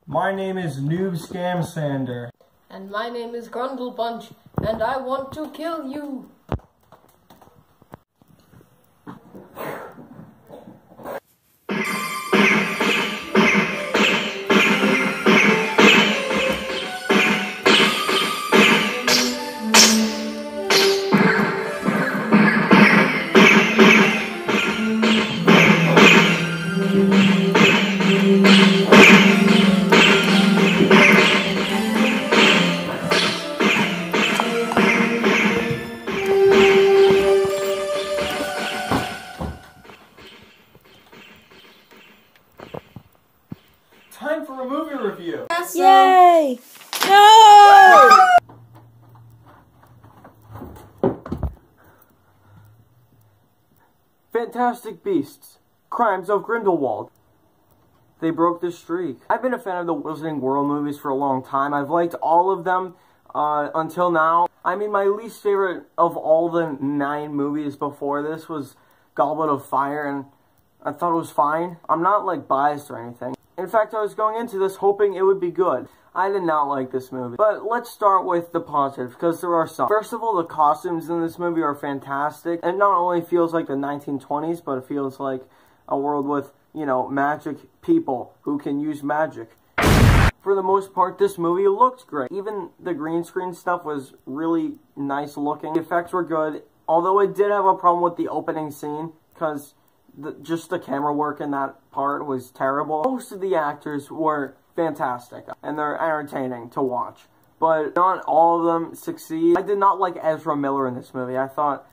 My name is Noob Scam Sander. And my name is Grundlebunch, and I want to kill you. Time for a movie review! Yay! No! Fantastic Beasts, Crimes of Grindelwald. They broke the streak. I've been a fan of the Wizarding World movies for a long time. I've liked all of them until now. I mean, my least favorite of all the 9 movies before this was Goblet of Fire, and I thought it was fine. I'm not, like, biased or anything. In fact, I was going into this hoping it would be good. I did not like this movie. But let's start with the positive, because there are some. First of all, the costumes in this movie are fantastic. It not only feels like the 1920s, but it feels like a world with, you know, magic people who can use magic. For the most part, this movie looked great. Even the green screen stuff was really nice looking. The effects were good, although it did have a problem with the opening scene, because just the camera work in that part was terrible. Most of the actors were fantastic, and they're entertaining to watch, but not all of them succeed. I did not like Ezra Miller in this movie. I thought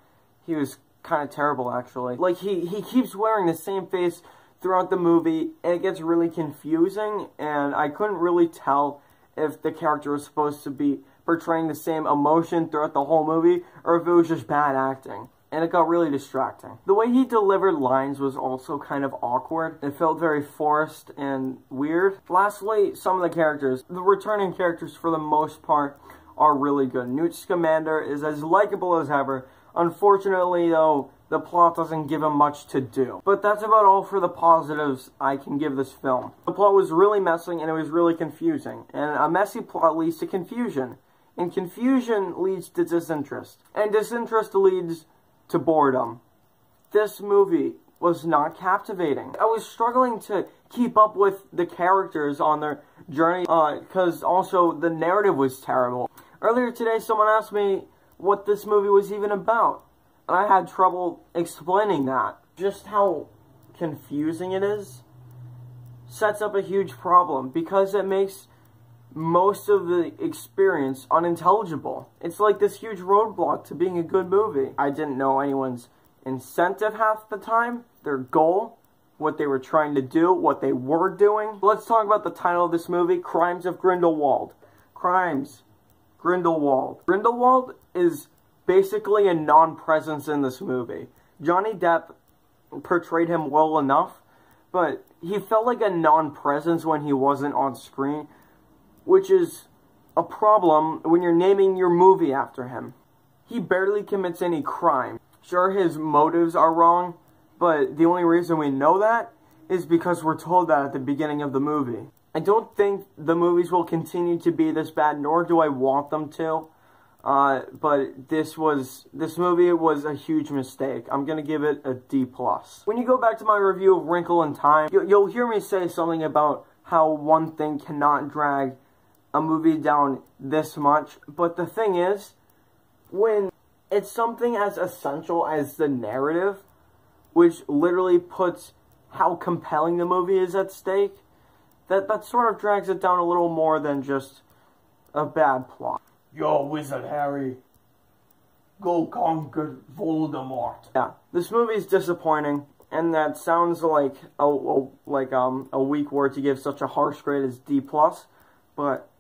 he was kind of terrible, actually. Like, he keeps wearing the same face throughout the movie, and it gets really confusing, and I couldn't really tell if the character was supposed to be portraying the same emotion throughout the whole movie, or if it was just bad acting. And it got really distracting. The way he delivered lines was also kind of awkward. It felt very forced and weird. Lastly, some of the characters. The returning characters, for the most part, are really good. Newt Scamander is as likable as ever. Unfortunately, though, the plot doesn't give him much to do. But that's about all for the positives I can give this film. The plot was really messy and it was really confusing. And a messy plot leads to confusion. And confusion leads to disinterest. And disinterest leads to boredom. This movie was not captivating. I was struggling to keep up with the characters on their journey, because also the narrative was terrible. Earlier today, someone asked me what this movie was even about, and I had trouble explaining that. Just how confusing it is sets up a huge problem, because it makes most of the experience unintelligible. It's like this huge roadblock to being a good movie. I didn't know anyone's incentive half the time, their goal, what they were trying to do, what they were doing. Let's talk about the title of this movie, Crimes of Grindelwald. Crimes. Grindelwald. Grindelwald is basically a non-presence in this movie. Johnny Depp portrayed him well enough, but he felt like a non-presence when he wasn't on screen, which is a problem when you're naming your movie after him. He barely commits any crime. Sure, his motives are wrong, but the only reason we know that is because we're told that at the beginning of the movie. I don't think the movies will continue to be this bad, nor do I want them to. But this movie was a huge mistake. I'm gonna give it a D+. When you go back to my review of Wrinkle in Time, you'll hear me say something about how one thing cannot drag a movie down this much, but the thing is, when it's something as essential as the narrative, which literally puts how compelling the movie is at stake, that sort of drags it down a little more than just a bad plot. Yo, Wizard Harry, go conquer Voldemort. Yeah, this movie is disappointing, and that sounds like a weak word to give such a harsh grade as D+, but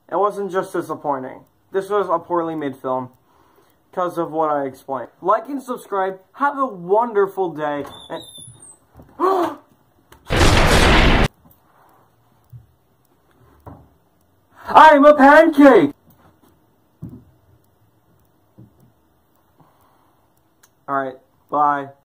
it wasn't just disappointing. This was a poorly made film because of what I explained. Like and subscribe. Have a wonderful day. And I'm a pancake! Alright, bye.